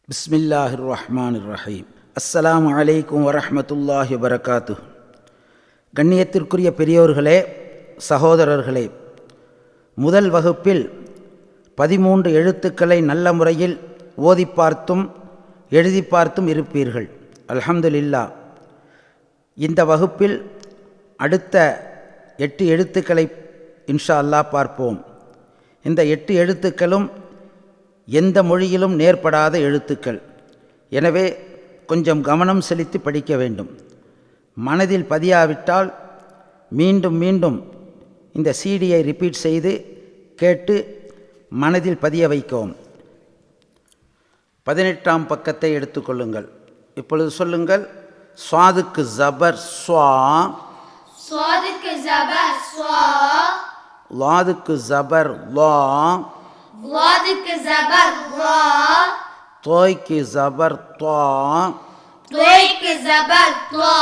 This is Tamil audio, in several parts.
பிஸ்மில்லாஹிர் ரஹ்மானிர் ரஹீம். அஸ்ஸலாமு அலைக்கும் வரஹ்மத்துல்லாஹி வபரகாத்துஹ். கண்ணியத்திற்குரிய பெரியோர்களே, சகோதரர்களே, முதல் வகுப்பில் 13 எழுத்துக்களை நல்ல முறையில் ஓதி பார்த்தும் எழுதி பார்த்தும் இருப்பீர்கள். அல்ஹம்துலில்லாஹ். இந்த வகுப்பில் அடுத்த 8 எழுத்துக்களை இன்ஷா அல்லாஹ் பார்ப்போம். இந்த 8 எழுத்துக்களும் எந்த மொழியிலும் நேர்படாத எழுத்துக்கள். எனவே கொஞ்சம் கவனம் செலுத்தி படிக்க வேண்டும். மனதில் பதியாவிட்டால் மீண்டும் மீண்டும் இந்த சீடியை ரிப்பீட் செய்து கேட்டு மனதில் பதிய வைக்கவும். 18ஆம் பக்கத்தை எடுத்துக்கொள்ளுங்கள். இப்பொழுது சொல்லுங்கள். ஸ்வாதுக்கு ஜபர் ஸ்வா, ஸ்வாதுக்கு ஜபர் ஸ்வா, லாதுக்கு ஜபர் லா, லாதுக்கு ஜபர் லா, தோய்க்கு ஜபர் துவா, த்வைக்கு ஜபர் த்வா,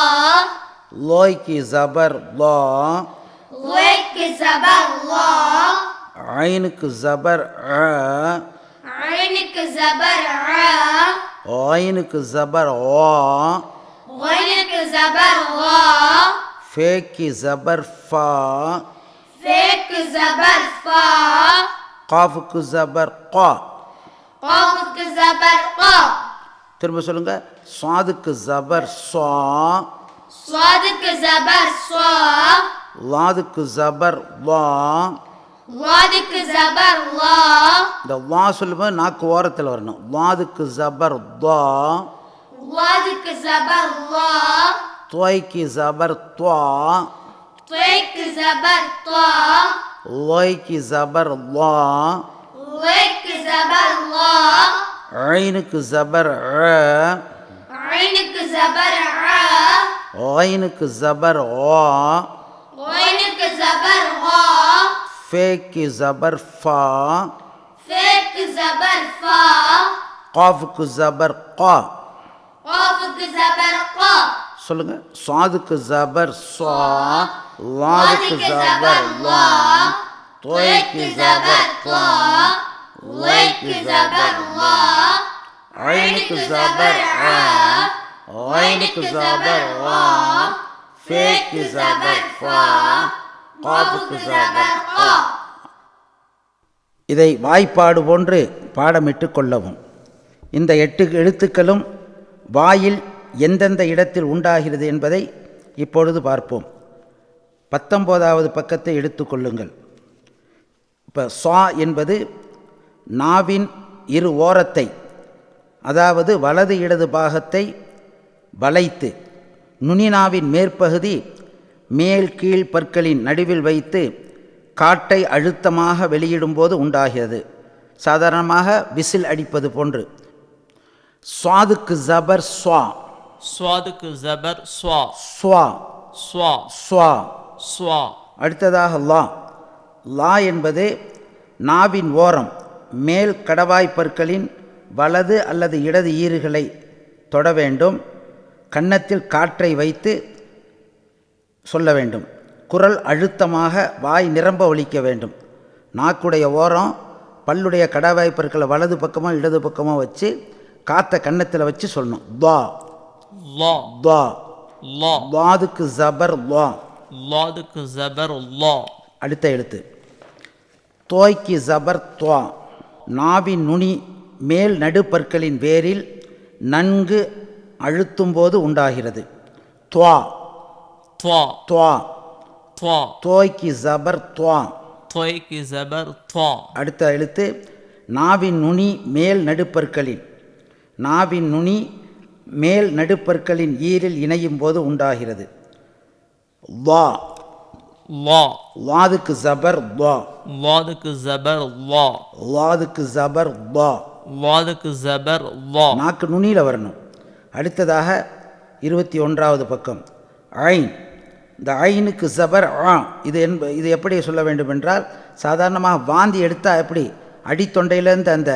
லோய்க்கு ஜபர் லா, லைக்கு ஜபர் லா, ஐனுக்கு ஜபர் அ, ஐனுக்கு ஜபர் ஆ, ஐனுக்கு ஜபர் ஓ, ஐனுக்கு ஜபர் வா, ஃபேக்கு ஜபர் ஃபா, ஃபேக்கு ஜபர் ஃபா, காஃபுக்கு ஜபர் கா. காஃபுக்கு ஜபர் கா, திரும்ப சொல்லுங்க. ஸ்வாதுக்கு ஜபர் ஸ்வா, ஸ்வாதுக்கு ஜபர் ஸ்வா, லாதுக்கு ஜபர் லா. லாதுக்கு ஜபர் லா, இந்த லா சொல்லும்போது நாக்கு ஓரத்தில் வரணும். லாதுக்கு ஜபர் தா, லாதுக்கு ஜபர் லா, தோய்க்கு ஜபர் துவா, த்வைக்கு ஜபர் த்வா, லோய்க்கு ஜபர் லா, லைக்கு ஜபர் லா, ஐனுக்கு ஜபர் அ, ஐனுக்கு ஜபர் ஆ, ஐனுக்கு ஜபர் ஓ, ஐனுக்கு ஜபர் வா, ஃபேக்கு ஜபர் ஃபா, ஃபேக்கு ஜபர் ஃபா, காஃபுக்கு ஜபர் கா. காஃபுக்கு ஜபர் கா, சொல்லுங்க. ஸ்வாதுக்கு ஜபர் ஸ்வா, லாதுக்கு ஜபர் லா, தோய்க்கு ஜபர் துவா, லைக்கு ஜபர் லா, ஐனுக்கு ஜபர் அ, ஐனுக்கு ஜபர் வா, ஃபேக்கு ஜபர் ஃபா, காஃபுக்கு ஜபர் கா. இதை வாய்ப்பாடு போன்று பாடமிட்டு கொள்ளவும். இந்த 8 எழுத்துக்களும் வாயில் எந்தெந்த இடத்தில் உண்டாகிறது என்பதை இப்பொழுது பார்ப்போம். 19வது பக்கத்தை எடுத்துக்கொள்ளுங்கள். இப்போ ஸ்வா என்பது நாவின் இரு ஓரத்தை, அதாவது வலது இடது பாகத்தை வளைத்து நுனிநாவின் மேற்பகுதி மேல் கீழ் பற்களின் நடுவில் வைத்து காட்டை அழுத்தமாக வெளியிடும்போது உண்டாகிறது. சாதாரணமாக விசில் அடிப்பது போன்று. ஸ்வாதுக்கு ஜபர் ஸ்வா, ஸ்வாதுக்கு ஜபர் ஸ்வா, ஸ்வா, ஸ்வா, ஸ்வா. ஸ்வா. அடுத்ததாக லா. லா என்பது நாவின் ஓரம் மேல் கடவாய் பற்களின் வலது அல்லது இடது ஈறுகளை தொட வேண்டும். கன்னத்தில் காற்றை வைத்து சொல்ல வேண்டும். குரல் அழுத்தமாக வாய் நிரம்ப ஒலிக்க வேண்டும். நாக்குடைய ஓரம் பல்லுடைய கடவாய் பற்களை வலது பக்கமோ இடது பக்கமோ வச்சு காற்றை கன்னத்தில் வச்சு சொல்லணும். துவா, லா, துவா. லா. லாதுக்கு ஜபர் லா. லாதுக்கு ஜபர் லா. அடுத்த எழுத்து. தோய்க்கு ஜபர் துவா. நாவின் நுனி மேல் நடுப்பற்களின் வேரில் நன்கு அழுத்தும்போது உண்டாகிறது. துவா, துவா, துவா. துவா. தோய்க்கு ஜபர் துவா. தொய்க்கு ஜபர் துவா. அடுத்த எழுத்து. நாவின் நுனி மேல் நடுப்பற்களின், நாவின் நுனி மேல் நடுப்பற்களின் ஈரில் இணையும் போது உண்டாகிறது. வா, லா. லாதுக்கு ஜபர் வா. லாதுக்கு ஜபர் லா. லாதுக்கு ஜபர் வா. லாதுக்கு ஜபர் லா. நாக்கு நுனியில் வரணும். அடுத்ததாக 21வது பக்கம். ஐன். இந்த ஐனுக்கு ஜபர் ஆ. இது எப்படி சொல்ல வேண்டும் என்றால், சாதாரணமாக வாந்தி எடுத்தால் எப்படி அடித்தொண்டையிலேருந்து அந்த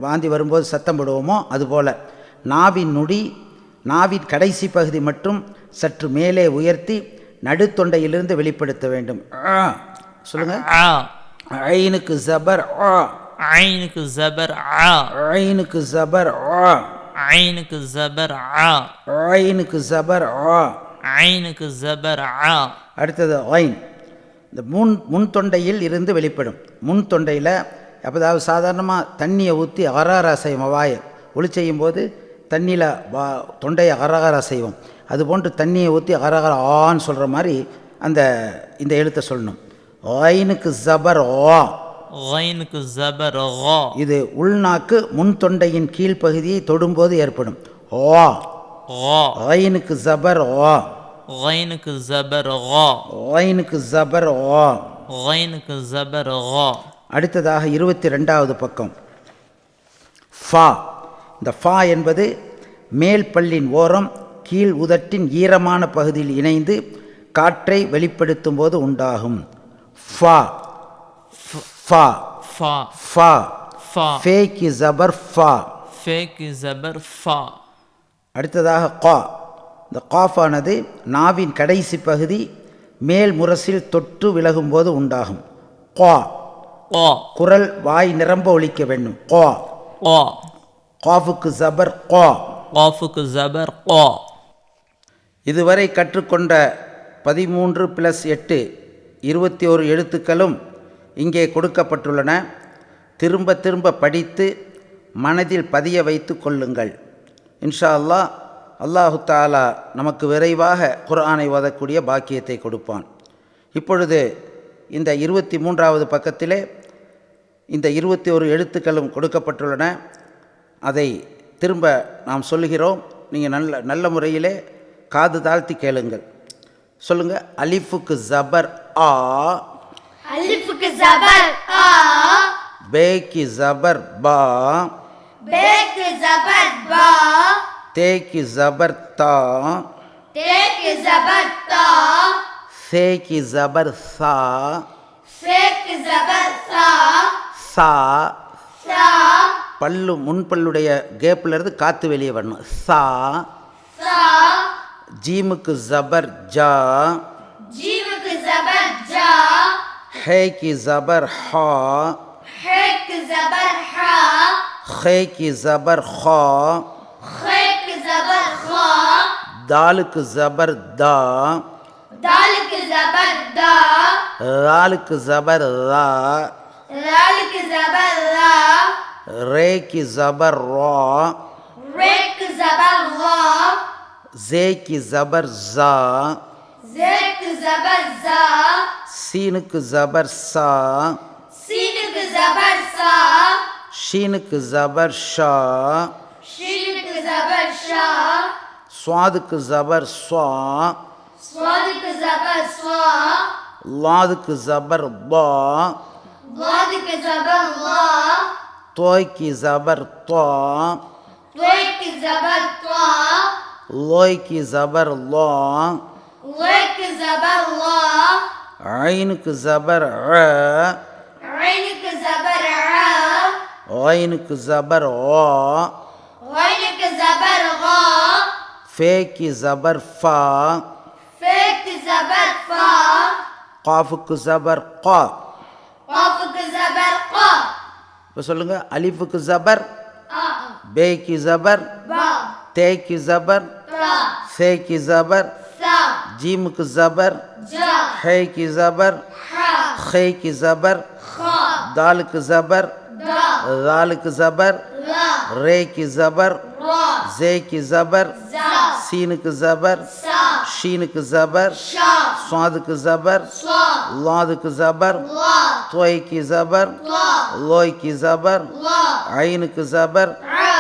வாந்தி வரும்போது சத்தம் போடுவோமோ அதுபோல் நாவின் நுடி, நாவின் கடைசி பகுதி மட்டும் சற்று மேலே உயர்த்தி நடுத்தொண்டையிலிருந்து வெளிப்படுத்த வேண்டும். சொல்லுங்கள். ஆ. ஐனுக்கு ஜபர் ஆ. ஐனுக்கு ஜபர் ஆ ஐனுக்கு ஜபர் ஆ ஐனுக்கு ஜபர் ஆ ஐனுக்கு ஜபர் ஆ ஐனுக்கு ஜபர் ஆ. அடுத்தது ஐன். இந்த முன் தொண்டையில் இருந்து வெளிப்படும். முன் தொண்டையில் அப்போதாவது சாதாரணமாக தண்ணியை ஊற்றி அகராரா செய்வோம். வாயை ஒளி செய்யும் போது தண்ணியில் தொண்டையை அகரகரா செய்வோம். அதுபோன்று தண்ணியை ஊற்றி அகரகர ஆன்னு சொல்கிற மாதிரி இந்த எழுத்தை சொல்லணும். ஐனுக்கு ஜபர் ஆ. ஐனுக்கு ஜபர் ஆ. இது உள்நாக்கு முன் தொண்டையின் கீழ்ப்பகுதியை தொடும்போது ஏற்படும். ஆ. ஐனுக்கு ஜபர் ஆ. ஐனுக்கு ஜபர் ஆ. ஐனுக்கு ஜபர் ஆ. ஐனுக்கு ஜபர் ஆ. அடுத்ததாக 22வது பக்கம். ஃபா. இந்த ஃபா என்பது மேல் பல்லின் ஓரம் கீழ் உதட்டின் ஈரமான பகுதியில் இணைந்து காற்றை வெளிப்படுத்தும் போது உண்டாகும். ஃபா ஃபா ஃபா ஃபா. ஃபா. ஃபேக்கி ஜபர் ஃபா. ஃபேக்கி ஜபர் ஃபா. அடுத்ததாக கா. இந்த காஃபானது நாவின் கடைசி பகுதி மேல் முரசில் தொட்டு விலகும்போது உண்டாகும். கா. குரல் வாய் நிரம்ப ஒலிக்க வேண்டும். கா. காஃபுக்கு ஜபர் கா. காஃபுக்கு ஜபர் கா. இதுவரை கற்றுக்கொண்ட 13 + 8 21 எழுத்துக்களும் இங்கே கொடுக்கப்பட்டுள்ளன. திரும்ப திரும்ப படித்து மனதில் பதிய வைத்து கொள்ளுங்கள். இன்ஷா அல்லாஹ் அல்லாஹு தஆலா நமக்கு விரைவாக குர்ஆனை ஓதக்கூடிய பாக்கியத்தை கொடுப்பான். இப்பொழுது இந்த 23வது பக்கத்திலே இந்த 21 எழுத்துக்களும் கொடுக்கப்பட்டுள்ளன. அதை திரும்ப நாம் சொல்லுகிறோம். நீங்கள் நல்ல முறையிலே காது தாழ்த்தி கேளுங்கள். சொல்லுங்கள். அலிஃபுக்கு ஜபர் ஆ. அலிஃபுக்கு ஜபர் ஆ. பேக்கி ஜபர் பா. பேக்கு ஜபர் பா. தேக்கி ஜபர் தா. தேக்கு ஜபர் தா. சேக்கி ஜபர் சா. சேக்கு ஜபர் சா. சா. சா. பல்லு முன்பல்லுடைய கேப்பில் இருந்து காற்று வெளியே வரணும். சா. சா. ஜீமுக்கு ஜபர் ஜா. ஜீமுக்கு ஜபர் ஜா. ஹேக்கி ஜபர் ஹா. ஹேக்கு ஜபர் ஹா. ஹேக்கி ஜபர் ஹா. ஹேக்கு ஜபர் ஹா. தாலுக்கு ஜபர் தா. தாலுக்கு ஜபர் தா. ராலுக்கு ஜபர் ரா. ராலுக்கு ஜபர் ரா. ரேக்கி ஜபர் ரா. ரேக்கு ஜபர் ரா. ஜேக்கி ஜபர் ஜா. ஜேக்கு ஜபர் ஜா. சீனுக்கு ஜபர் சா. சீனுக்கு ஜபர் சா. ஷீனுக்கு ஜபர் ஷா. ஷீனுக்கு ஜபர் ஷா. ஸ்வாதுக்கு ஜபர் ஸ்வா. ஸ்வாதுக்கு ஜபர் ஸ்வா. லாதுக்கு ஜபர் பா. லாதுக்கு ஜபர் லா. தோய்க்கு ஜபர் தா. த்வைக்கு ஜபர் த்வா. லோய்க்கு ஜபர் லா. லைக்கு ஜபர் லா. ஐனுக்கு ஜபர் அ. ஐனுக்கு ஜபர் ஆ. ஐனுக்கு ஜபர் ஆ. ஐனுக்கு ஜபர் ஆ. ஃபேக்கி ஜபர் ஃபா. ஃபேக்கு ஜபர் ஃபா. காஃபுக்கு ஜபர் கா. காஃபுக்கு ஜபர் கா. இப்போ சொல்லுங்கள். அலிஃபுக்கு ஜபர். ஆ. பேக்கி ஜபர். பா. தேக்கி ஜபர். தா. சேக்கி ஜபர். சா. ஜீமுக்கு ஜபர். ஜா. ஹேக்கி ஜபர். ஹா. ஹேக்கி ஜபர். ஹா. தாலுக்கு ஜபர். தா. ராலுக்கு ஜபர். லா. ரேக்கி ஜபர். ரா. ஜேக்கி ஜபர். ஜா. சீனுக்கு ஜபர். சா. ஷீனுக்கு ஜபர். ஷா. ஸ்வாதுக்கு ஜபர். ஸ்வா. லாதுக்கு ஜபர். லா. தோய்க்கு ஜபர். லா. லோய்க்கு ஜபர். லா. ஐனுக்கு ஜபர். ஆ.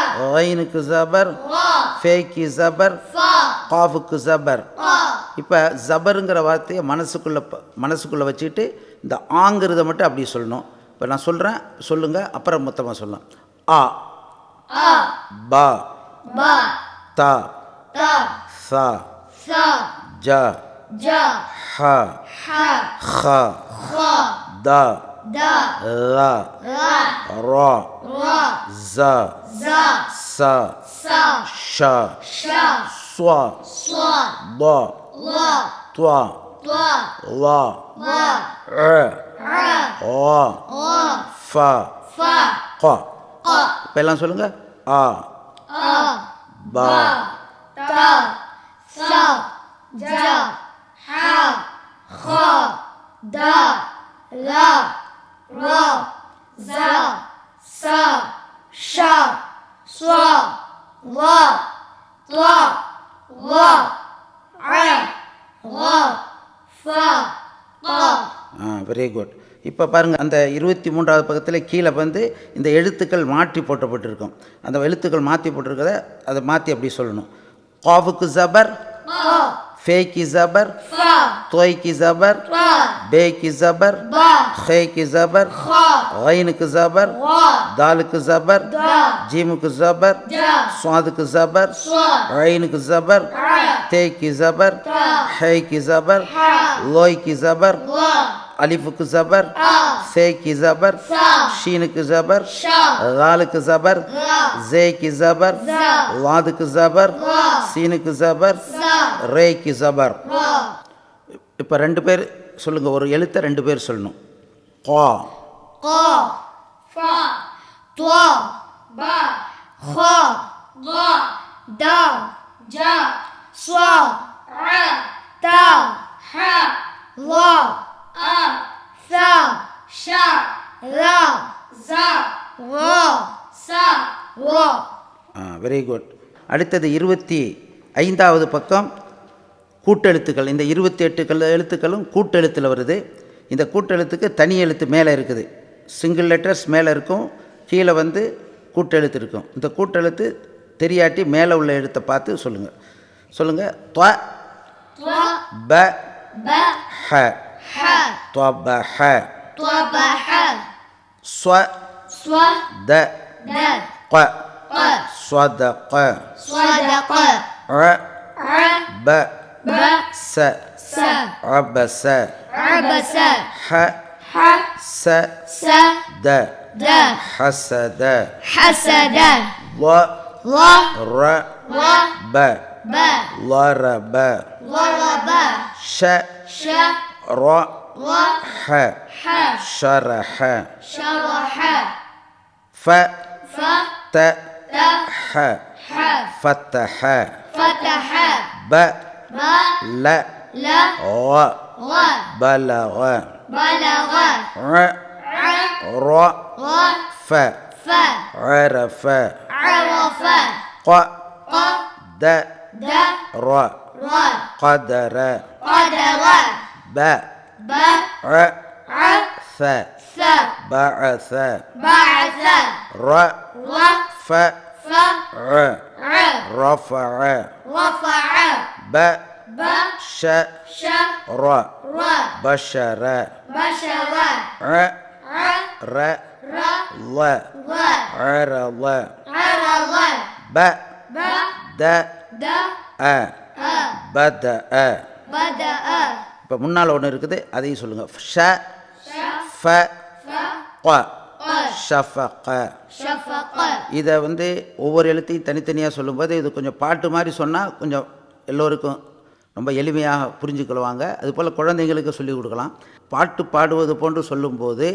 ஐனுக்கு ஜபர். லா. ஃபேக்கி ஜபர். ஃபா. காஃபுக்கு ஜபர். ஆ. இப்போ ஜபருங்கிற வார்த்தையை மனசுக்குள்ளே வச்சுக்கிட்டு இந்த ஆங்கிறத மட்டும் அப்படி சொல்லணும். இப்போ நான் சொல்கிறேன், சொல்லுங்கள். அப்புறம் மொத்தமாக சொல்லலாம். ஆ. ஆ. பா. பா. தா. தா. சா. சா. ஜா. ஜா. ஹா. ஹா. ஹா. ஹா. தா. தா. ரா. ரா. ரா. ரா. ஜா. ஜா. சா. சா. ஷா. ஷா. ஸ்வா. ஸ்வா. பா. லா. துவா. துவா. லா. லா. அ. ஆ. ஆ. ஆ. ஃபா. fa, கா. qa, இப்போ எல்லாம் சொல்லுங்க. ஆ, a, பா, ta, sa, ja, ha, kha, da, la, ra, za, sa, sha, swa, wa, ta, wa, a, wa, fa, qa. Very good. இப்போ பாருங்கள், அந்த 23வது பக்கத்தில் கீழே வந்து இந்த எழுத்துக்கள் மாற்றி போட்டப்பட்டிருக்கும். அந்த எழுத்துக்கள் மாற்றி போட்டிருக்கிறத அதை மாற்றி அப்படி சொல்லணும். காவுக்கு ஜபர், qa, ஃபே கி ஜபர், fa, தோய் கி ஜபர், ta, பே கி ஜபர், ba, ஹே கி ஜபர், kha, ஐனுக்கு ஜபர், wa, தாலுக்கு ஜபர், da, ஜீமுக்கு ஜபர், ja, சுவாதுக்கு ஜபர், swa, ஐனுக்கு ஜபர், ra, தே கி ஜபர், ta, ஹே கி ஜபர், ha, லோய் கி ஜபர், wa, அலிஃபுக்கு ஜபர், a, ஃபே கி ஜபர், sa, ஷீனுக்கு ஜபர், sha, லாலுக்கு ஜபர், ra, ஜே கி ஜபர், za, லாதுக்கு ஜபர், wa, சீனுக்கு ஜபர், za, ரே கி ஜபர். ra, இப்போ 2 பேர் சொல்லுங்கள், ஒரு எழுத்தை 2 பேர் சொல்லணும். கா, qa, fa, twa, ba, kha, ga, da, ja, swa, ra, ta, ha, wa, a, sa, sha, ra, za, wa, sa, wa. Very good. அடுத்தது 25வது பக்கம் கூட்டெழுத்துக்கள். இந்த 28 எழுத்துக்களும் கூட்டெழுத்தில் வருது. இந்த கூட்டெழுத்துக்கு தனி எழுத்து மேலே இருக்குது. சிங்கிள் லெட்டர்ஸ் மேலே இருக்கும், கீழே வந்து கூட்டெழுத்து இருக்கும். இந்த கூட்டெழுத்து தெரியாட்டி மேலே உள்ள எழுத்தை பார்த்து சொல்லுங்கள். சொல்லுங்கள். துவ, Twa, ப, ba, ஹ, ha, துவ ப ஹ, twa, ba, ha, ஸ்வ, swa, த, da, க, qa, ஸ்வத க, swadaqa, ர, a, ப, ba, ச, sa, அபச, abasa, ஹ, ha, ச, sa, த, da, ஹசத, hasada, வ, la, ர, wa, ப, ba, லரப, waraba, ஷ, sha, ர, wa, ஹ, ha, ஷரஹ, sharaha, ஃப, fa, த, ta, ஹ, ha, ஃபத்தஹ, fataha, ப, ba, ல, la, ர, wa, பலغ, balagha, ர, a, ர, wa, ஃப, fa, عرف, arafa, ق, qa, د, da, ر, ra, قدر, qadara, ب, ba, ع, a, ث, sa, بعث, ba'atha, ر, wa, ف, fa, ع, a, رفع, rafa'a, ب, ba, ش, sha, ر, ra, بشر, bashara, ع, a, ر, ra, ل, wa, عرض, arala, ب, ba, د, da, أ, a, بدأ. bada'a, இப்போ முன்னால் ஒன்று இருக்குது, அதையும் சொல்லுங்கள். ஷ, sha, ஃப, fa, க, qa, ஷஃபக. shafaqa, இதை வந்து ஒவ்வொரு எழுத்தையும் தனித்தனியாக சொல்லும்போது இது கொஞ்சம் பாட்டு மாதிரி சொன்னால் கொஞ்சம் எல்லோருக்கும் ரொம்ப எளிமையாக புரிஞ்சுக்கொள்வாங்க. அதுபோல் குழந்தைங்களுக்கு சொல்லிக் கொடுக்கலாம். பாட்டு பாடுவது போன்று சொல்லும்போது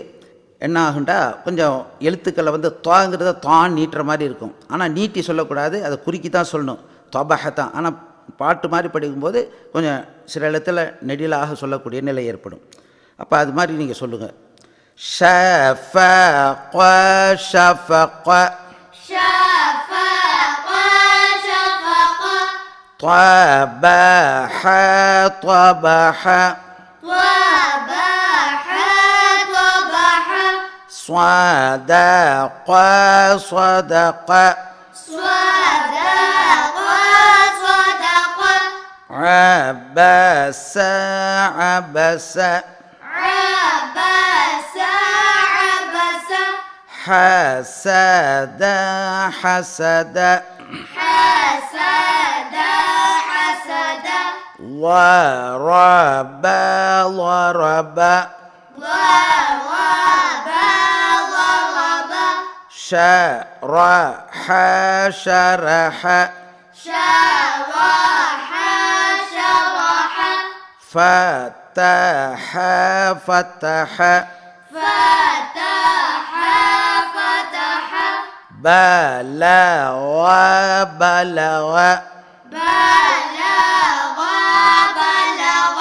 என்ன ஆகுண்டா, கொஞ்சம் எழுத்துக்களை வந்து துவாங்கிறத தான் நீட்டுற மாதிரி இருக்கும். ஆனால் நீட்டி சொல்லக்கூடாது, அதை குறுக்கி தான் சொல்லணும், தொபகத்தான். ஆனால் பாட்டு மாதிரி படிக்கும்போது கொஞ்சம் சில இடத்துல நெடிலாக சொல்லக்கூடிய நிலை ஏற்படும். அப்போ அது மாதிரி நீங்கள் சொல்லுங்கள். ஷஃபக, ஷஃபக, shafaqa, shafaqa, طبح, طبح, wabaha, wabaha, صدق, صدق, swadaqa, swadaqa, عبس, عبس, abasa, abasa, حسد, حسد, hasada, hasada, ضرب, ضرب, waraba, waraba, شرح, شرح, sharaha, sharaha, فتح, فتح, fataha, بلغ بلغ بلغ بلغ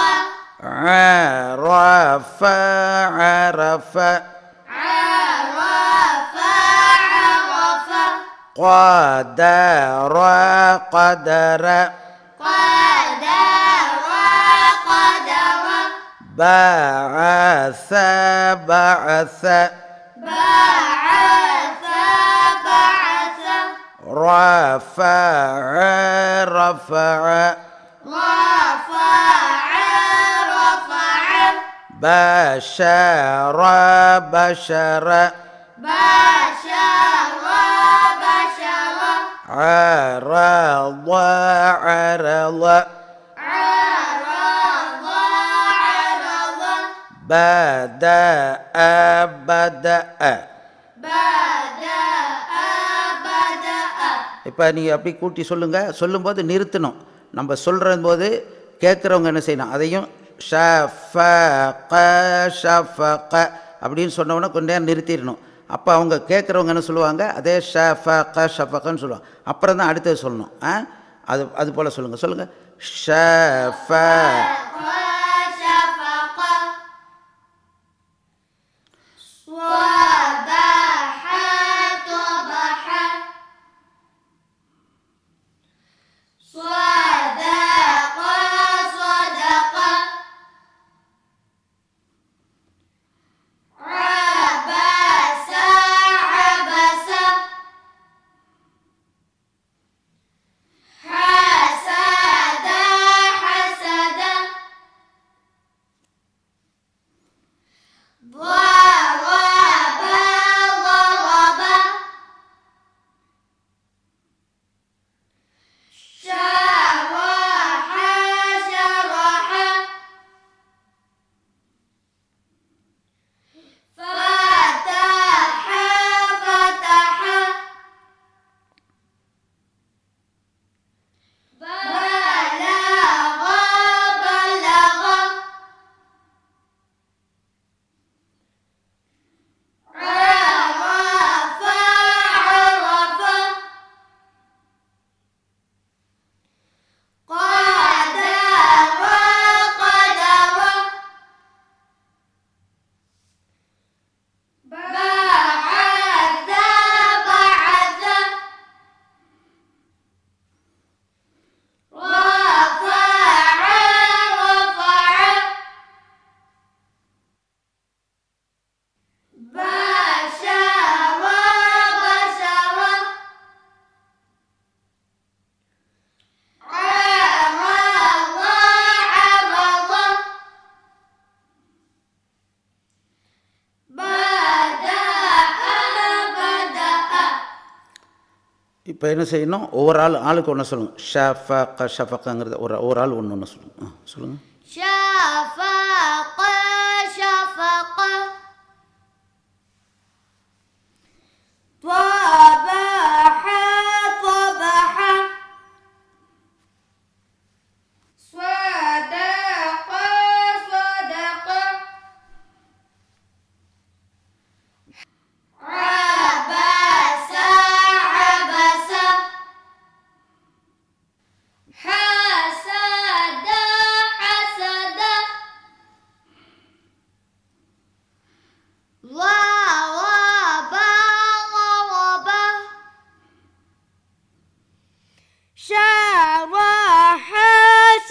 عرف عرف عرف عرف قدر قدر قدر قدر بعث بعث بعث بعث رفع رفع رفع رفع بشر بشر بشر بشر عرض عرض عرض عرض بدأ بدأ بدأ بدأ இப்போ நீங்கள் அப்படி கூட்டி சொல்லுங்கள். சொல்லும்போது நிறுத்தணும். நம்ம சொல்கிற போது கேட்குறவங்க என்ன செய்யணும், அதையும் ஷஃபக ஷஃபக அப்படின்னு சொன்னோன்னா கொஞ்ச நேரம் நிறுத்திடணும். அப்போ அவங்க கேட்குறவங்க என்ன சொல்லுவாங்க, அதே ஷஃபக ஷஃபகன்னு சொல்லுவாங்க. அப்புறம் தான் அடுத்தது சொல்லணும். அது போல் சொல்லுங்கள் ஷஃப وشفق صبح طبح صدق صدق عبس عبس حسد حسد ضرب ضرب شرح شرح فتح فتح بلغ بلغ عرف عرف قدر قدر بعث بعث رفع رفع بشر بشر عرض عرض بدأ بدأ இப்போ என்ன செய்யணும், ஒவ்வொரு ஆளுக்கு ஒன்று சொல்லுங்கள். ஷஃபக ஷஃபகங்கிறது ஒரு ஆள் ஒன்று சொல்லுங்கள். சொல்லுங்கள். شفق شفق طبح طبح صدق صدق عبس عبس حسد حسد ضرب ضرب شرح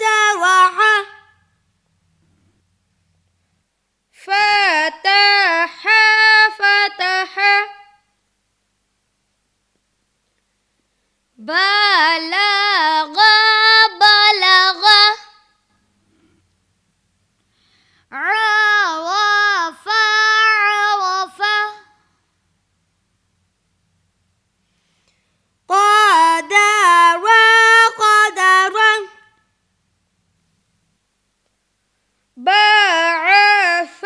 شرح فتح فتح بلغ بلغ عرف عرف قدر قدر بعث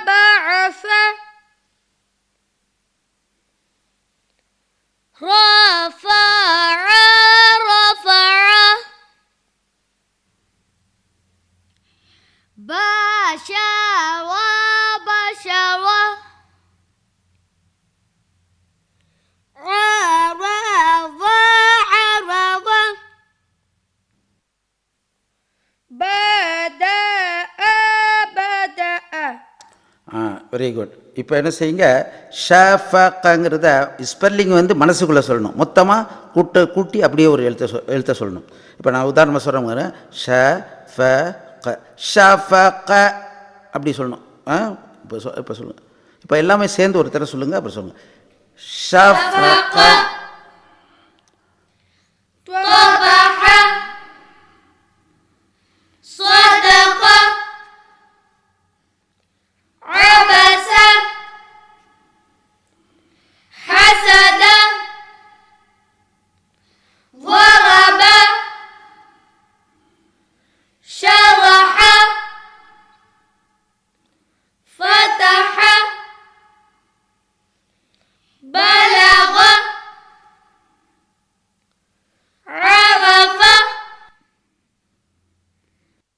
بعث رفع வெரி குட். இப்போ என்ன செய்யுங்க, ஷஃபங்கிறத ஸ்பெல்லிங் வந்து மனசுக்குள்ளே சொல்லணும். மொத்தமாக கூட்டி அப்படியே ஒரு எழுத்த சொல்லணும். இப்போ நான் உதாரணமாக சொல்கிறேன், ஷஃபக அப்படி சொல்லணும். இப்போ சொல்லுங்கள். இப்போ எல்லாமே சேர்ந்து ஒரு தடவை சொல்லுங்கள். அப்புறம் சொல்லுங்கள். ஷஃபக طبح صدق عبس حسد ضرب شرح فتح بلغ عرف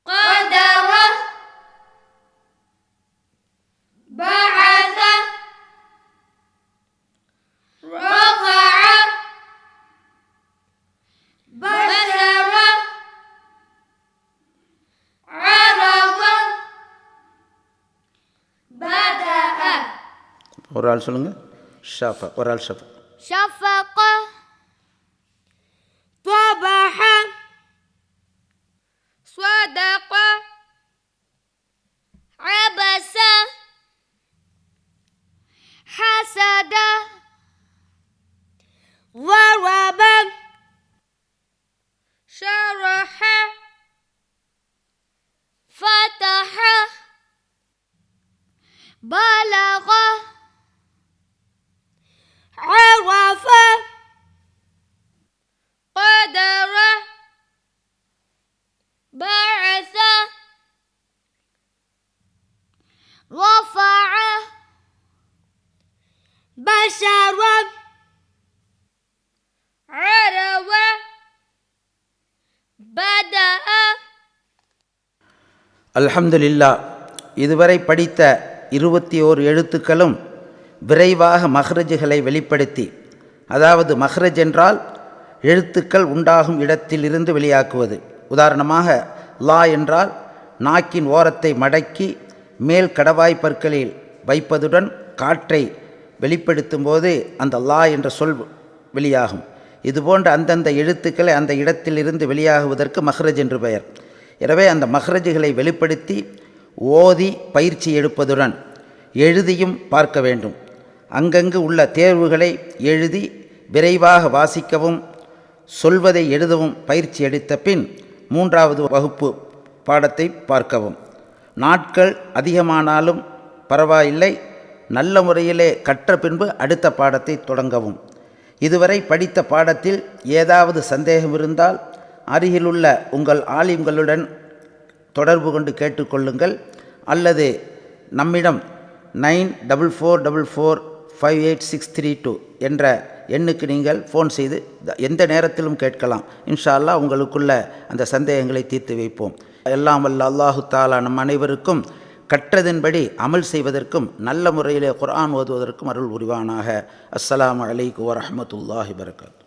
قدر بعث رفع بشر عرف بدأ. ஒரு ஆள் சொல்லுங்கள். ஷஃப ஒரு ஆள் ஷஃப. شفق طبح صدق عبس حسد ضرب شرح فتح بلغ عرف قدر بعث رفع بشر عرف بدأ. அல்ஹம்துலில்லாஹ். இதுவரை படித்த 21 எழுத்துக்களும் விரைவாக மஹ்ரஜுகளை வெளிப்படுத்தி, அதாவது மஹ்ரஜ் என்றால் எழுத்துக்கள் உண்டாகும் இடத்திலிருந்து வெளியாக்குவது. உதாரணமாக லா என்றால் நாக்கின் ஓரத்தை மடக்கி மேல் கடவாய் பற்களில் வைப்பதுடன் காற்றை வெளிப்படுத்தும் போது அந்த லா என்ற சொல் வெளியாகும். இதுபோன்ற அந்தந்த எழுத்துக்களை அந்த இடத்திலிருந்து வெளியாகுவதற்கு மஹ்ரஜ் என்று பெயர். எனவே அந்த மஹ்ரஜுகளை வெளிப்படுத்தி ஓதி பயிற்சி எடுப்பதுடன் எழுதியும் பார்க்க வேண்டும். அங்கங்கு உள்ள தேர்வுகளை எழுதி விரைவாக வாசிக்கவும் சொல்வதை எழுதவும் பயிற்சி எடுத்த பின் 3வது வகுப்பு பாடத்தை பார்க்கவும். நாட்கள் அதிகமானாலும் பரவாயில்லை, நல்ல முறையிலே கற்ற பின்பு அடுத்த பாடத்தை தொடங்கவும். இதுவரை படித்த பாடத்தில் ஏதாவது சந்தேகம் இருந்தால் அருகிலுள்ள உங்கள் ஆலிம்களுடன் தொடர்பு கொண்டு கேட்டுக்கொள்ளுங்கள். அல்லது நம்மிடம் 94445862 என்ற எண்ணுக்கு நீங்கள் ஃபோன் செய்து எந்த நேரத்திலும் கேட்கலாம். இன்ஷா அல்லாஹ் உங்களுக்குள்ள அந்த சந்தேகங்களை தீர்த்து வைப்போம். எல்லாம் வல்ல அல்லாஹு தஆலா நம் அனைவருக்கும் கற்றதன்படி அமல் செய்வதற்கும் நல்ல முறையிலே குர்ஆன் ஓதுவதற்கும் அருள் புரிவானாக. அஸ்ஸலாமு அலைக்கும் வரஹ்மத்துல்லாஹி வபரகாத்துஹு.